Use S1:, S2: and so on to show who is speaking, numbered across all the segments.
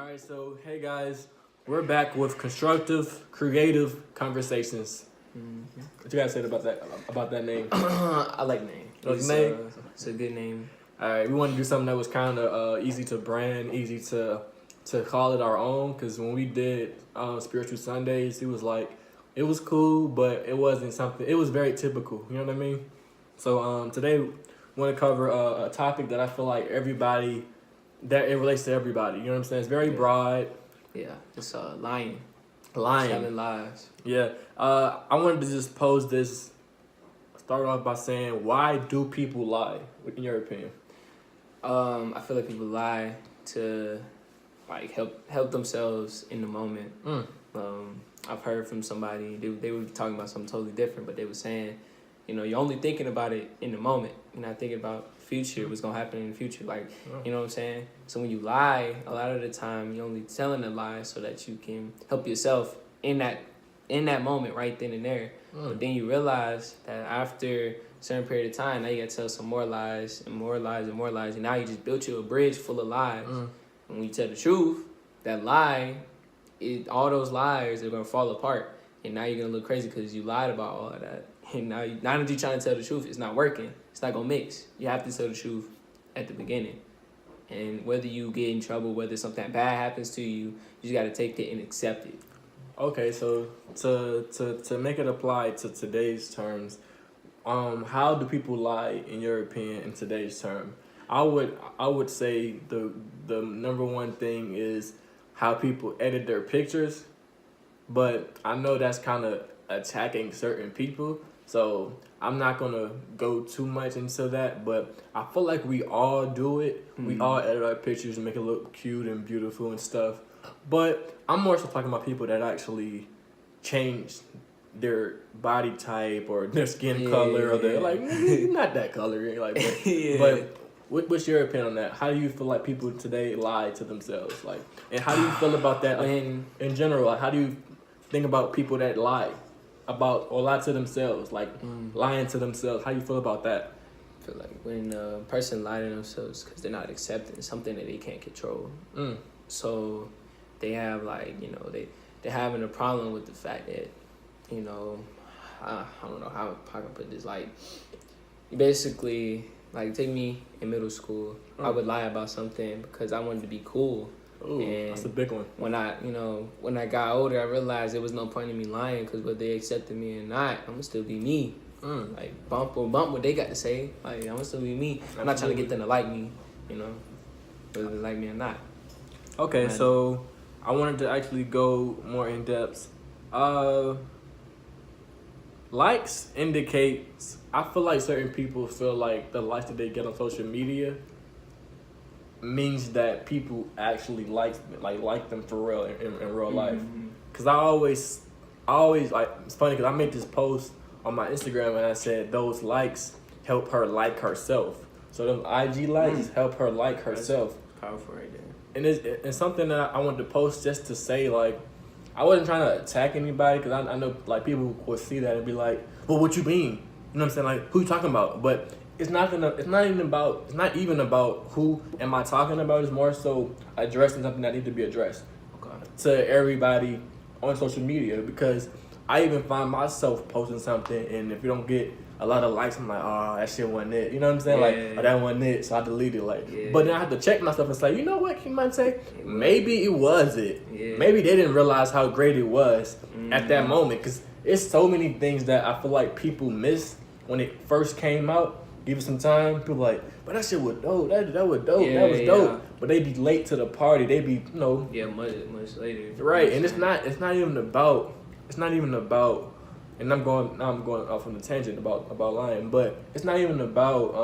S1: right, so hey guys, we're back with constructive, creative conversations. What you guys say about that name?
S2: I like name. It's a good name.
S1: All right, we want to do something that was kind of easy to brand, easy to call it our own. Because when we did Spiritual Sundays, it was cool, but it wasn't something. It was very typical. You know what I mean? So today we want to cover a topic that I feel like that it relates to everybody. You know what I'm saying? It's very broad.
S2: Yeah, it's lying.
S1: Lying.
S2: Telling lies.
S1: Yeah. I wanted to just pose this. Start off by saying, why do people lie? In your opinion?
S2: I feel like people lie to like help themselves in the moment. I've heard from somebody they were talking about something totally different, but they were saying, you're only thinking about it in the moment. You're not thinking about future, what's gonna happen in the future. You know what I'm saying? So when you lie, a lot of the time you're only telling a lie so that you can help yourself in that moment right then and there. But then you realize that after a certain period of time, now you gotta tell some more lies and more lies and more lies, and now you just built you a bridge full of lies. And when you tell the truth, that lie, all those lies are gonna fall apart, and now you're gonna look crazy because you lied about all of that. And now that you're trying to tell the truth, it's not working. It's not gonna mix. You have to tell the truth at the beginning. And whether you get in trouble, whether something bad happens to you, you just gotta take it and accept it.
S1: Okay, so to make it apply to today's terms, how do people lie in your opinion in today's term? I would say the number one thing is how people edit their pictures, but I know that's kind of attacking certain people, so I'm not gonna go too much into that. But I feel like we all do it. We all edit our pictures and make it look cute and beautiful and stuff. But I'm more so talking about people that actually change their body type or their skin color, or they're like, you're not that color. Like, but what's your opinion on that? How do you feel like people today lie to themselves? Like, and how do you feel about that in general? Like, how do you think about people that lie or lie to themselves, like lying to themselves? How do you feel about that?
S2: I feel like when a person lies to themselves because they're not accepting something that they can't control. So they have they're having a problem with the fact that, I don't know how I can put this. Like, basically, like, take me in middle school. I would lie about something because I wanted to be cool.
S1: Ooh, and that's a big one.
S2: When I got older, I realized there was no point in me lying because whether they accepted me or not, I'm gonna still be me. Like, bump what they got to say. Like, I'm gonna still be me. I'm not trying to get them to like me, whether they like me or not.
S1: Okay, so I wanted to actually go more in depth. Likes indicates. I feel like certain people feel like the likes that they get on social media means that people actually like them for real in real life. Cause I always like, it's funny because I made this post on my Instagram and I said those likes help her like herself. So them IG likes help her like herself.
S2: That's powerful right there.
S1: And it's something that I wanted to post just to say, like, I wasn't trying to attack anybody because I know like people will see that and be like, well, what you mean? You know what I'm saying? Like, who you talking about? But it's not even about who am I talking about. It's more so addressing something that needs to be addressed to everybody on social media, because I even find myself posting something, and if you don't get a lot of likes, I'm like, oh, that shit wasn't it. You know what I'm saying? That wasn't it, so I deleted it. But then I have to check myself and say, you know what, you might say, maybe it was it. Maybe they didn't realize how great it was at that moment, because it's so many things that I feel like people missed when it first came out. Give it some time, people like, but that shit was dope. That was dope. That was dope. But they be late to the party. They be,
S2: much later.
S1: Right, and it's not even about. And I'm going off on a tangent about lying, but it's not even about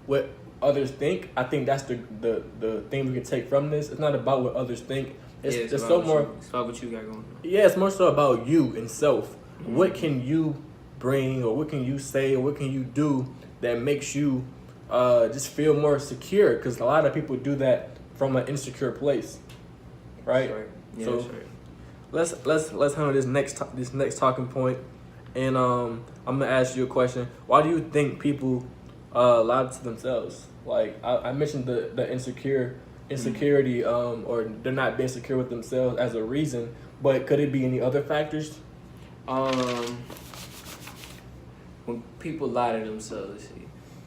S1: what others think. I think that's the thing we can take from this. It's not about what others think. It's about
S2: what you got going on.
S1: Yeah, it's more so about you and self. What can you bring, or what can you say, or what can you do that makes you just feel more secure? Because a lot of people do that from an insecure place, right?
S2: That's right. Yeah,
S1: so
S2: that's right.
S1: let's handle this next talking point, and I'm gonna ask you a question. Why do you think people lie to themselves? Like I mentioned the insecure insecurity, or they're not being secure with themselves as a reason. But could it be any other factors?
S2: When people lie to themselves,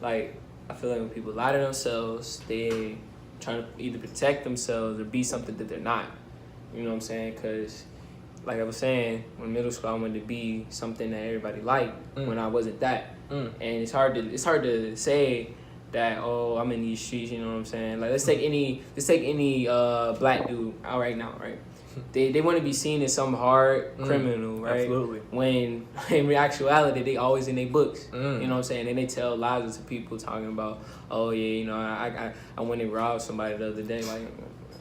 S2: like I feel like when people lie to themselves, they trying to either protect themselves or be something that they're not. You know what I'm saying? Because, like I was saying, when middle school, I wanted to be something that everybody liked when I wasn't that. And it's hard to say that, oh, I'm in these streets. You know what I'm saying? Like let's take any black dude out right now, right? They want to be seen as some hard criminal, right?
S1: Absolutely.
S2: When in actuality, they always in their books. You know what I'm saying? And they tell lies to people talking about, oh yeah, you know, I went and robbed somebody the other day. Like,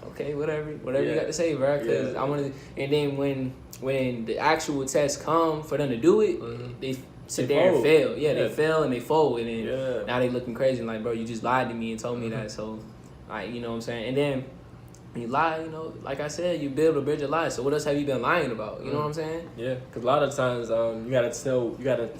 S2: okay, whatever you got to say, bro. Because I want to. And then when the actual tests come for them to do it, they sit there and fail. Yeah, they fail and they fold, and then now they looking crazy. Like, bro, you just lied to me and told me that. So, like, you know what I'm saying? And then. You lie, you know, like I said, you build a bridge of lies. So what else have you been lying about? You know what I'm saying?
S1: Yeah, because a lot of times you gotta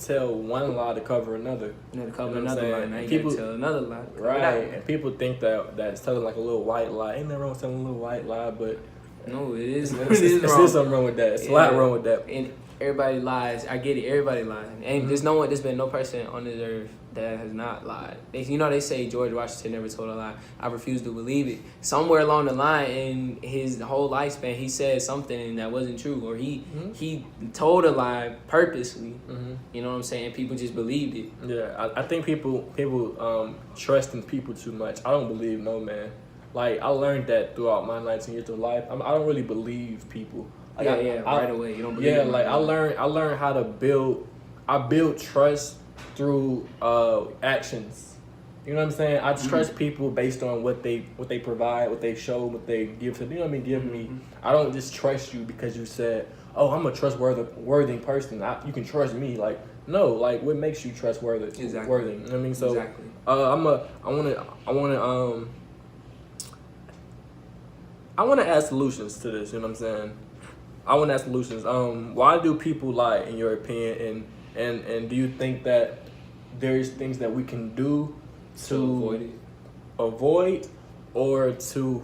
S1: tell one lie to cover another.
S2: You gotta cover another lie. Now you gotta tell another lie.
S1: Right, and people think that's telling like a little white lie. Ain't nothing wrong with telling a little white lie, but
S2: no, it is.
S1: There's something wrong with that. It's a lot wrong with that.
S2: And everybody lies. I get it. Everybody lies. And there's been no person on this earth that has not lied. They say George Washington never told a lie. I refuse to believe it. Somewhere along the line in his whole lifespan, he said something that wasn't true, or he told a lie purposely. You know what I'm saying? People just believed it.
S1: Yeah, I think people trust in people too much. I don't believe no man. Like I learned that throughout my 19 years of life. I don't really believe people. Like,
S2: right away. You don't believe them.
S1: Like I learned how to build trust through actions. You know what I'm saying? I trust people based on what they provide, what they show, what they give to me. You know what I mean? Give me. I don't just trust you because you said, "Oh, I'm a trustworthy person. You can trust me." Like, no. Like, what makes you trustworthy?
S2: Exactly.
S1: Worthy. You know what I mean? So,
S2: exactly.
S1: I want to add solutions to this. You know what I'm saying? I want to ask solutions. Why do people lie, in your opinion, and do you think that there's things that we can do to avoid or to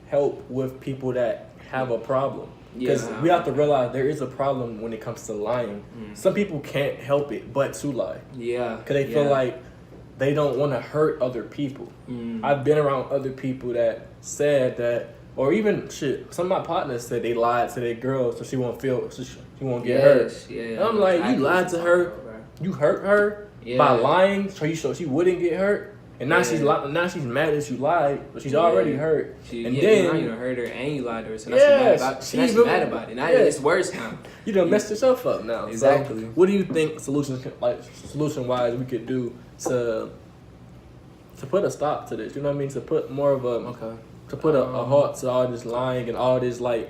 S1: help with people that have a problem? Because we have to realize there is a problem when it comes to lying. Some people can't help it but to lie. Yeah. Because they feel like they don't want to hurt other people. I've been around other people that said that. Or even some of my partners said they lied to their girl so she won't get hurt. Yeah, and I'm like, you lied to her, you hurt her by lying so she wouldn't get hurt, and now she's mad that you lied, but she's already hurt.
S2: Then now you done hurt her and you lied to her, so now she's mad about it. Now it's worse now.
S1: You done messed yourself up now.
S2: Exactly.
S1: So what do you think solution wise we could do to put a stop to this? You know what I mean? To put more of a to put a halt to all this lying and all this, like,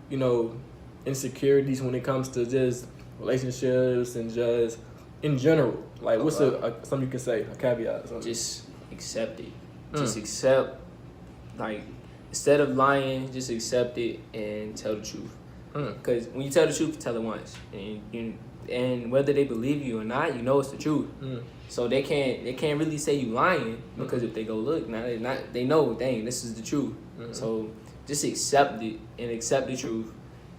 S1: you know, insecurities when it comes to just relationships and just in general. Like, what's something you can say, a caveat or something?
S2: Just accept it. Just accept, like, instead of lying, just accept it and tell the truth. Because when you tell the truth, tell it once. And whether they believe you or not, you know it's the truth. So they can't really say you lying, because if they go look, now they know, dang, this is the truth. So just accept it and accept the truth.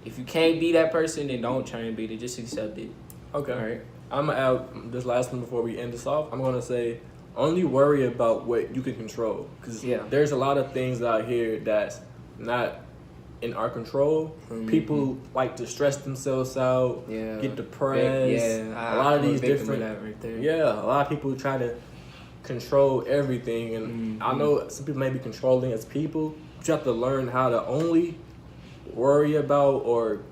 S2: If you can't be that person, then don't try and be it. Just accept it.
S1: Okay. All right. I'm gonna add this last one before we end this off. I'm gonna say only worry about what you can control, because there's a lot of things out here that's not in our control. People like to stress themselves out, get depressed. A lot of these different. A lot of people try to control everything, and I know some people may be controlling as people, but you have to learn how to only worry about or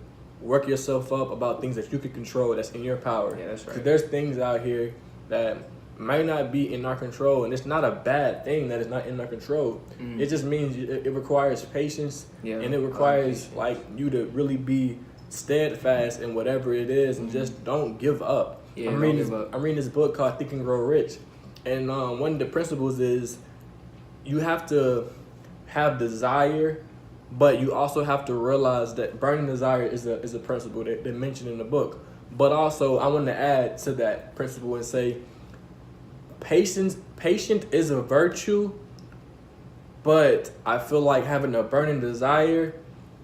S1: work yourself up about things that you can control, that's in your power.
S2: Yeah, that's right.
S1: 'Cause there's things out here that might not be in our control, and it's not a bad thing that it's not in our control. It just means it requires patience, and it requires like you to really be steadfast in whatever it is, and just don't give up. I'm reading this book called Think and Grow Rich, and one of the principles is you have to have desire, but you also have to realize that burning desire is a principle that they mentioned in the book. But also, I want to add to that principle and say, Patient is a virtue. but I feel like having a burning desire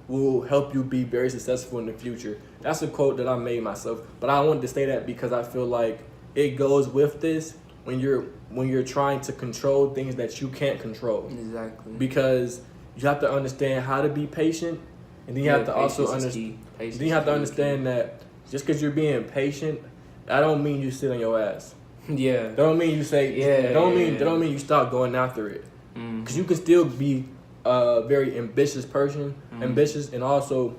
S1: will help you be very successful in the future. That's a quote that I made myself, but I wanted to say that because I feel like it goes with this when you're trying to control things that you can't control.
S2: Exactly.
S1: Because you have to understand how to be patient, and then you have to also understand. Then you have to understand that just because you're being patient, that don't mean you sit on your ass.
S2: Yeah.
S1: That don't mean you say.
S2: Yeah.
S1: That don't mean you stop going after it. Because you can still be a very ambitious person, ambitious, and also,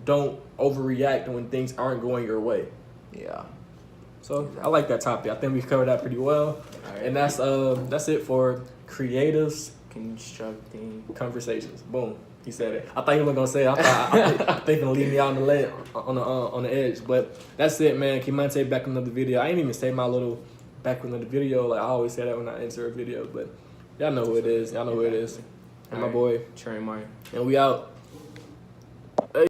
S1: don't overreact when things aren't going your way.
S2: Yeah.
S1: So I like that topic. I think we covered that pretty well,
S2: Right.
S1: and that's it for creatives
S2: Constructing
S1: conversations. Boom. He said it. I thought he was gonna say it. I think he gonna leave me out on the on the edge. But that's it, man. Kimante back in another video. I ain't even say my little back in another video. Like I always say that when I enter a video. But y'all know who it is. Y'all know who it is. And my boy.
S2: Trey Martin.
S1: And we out.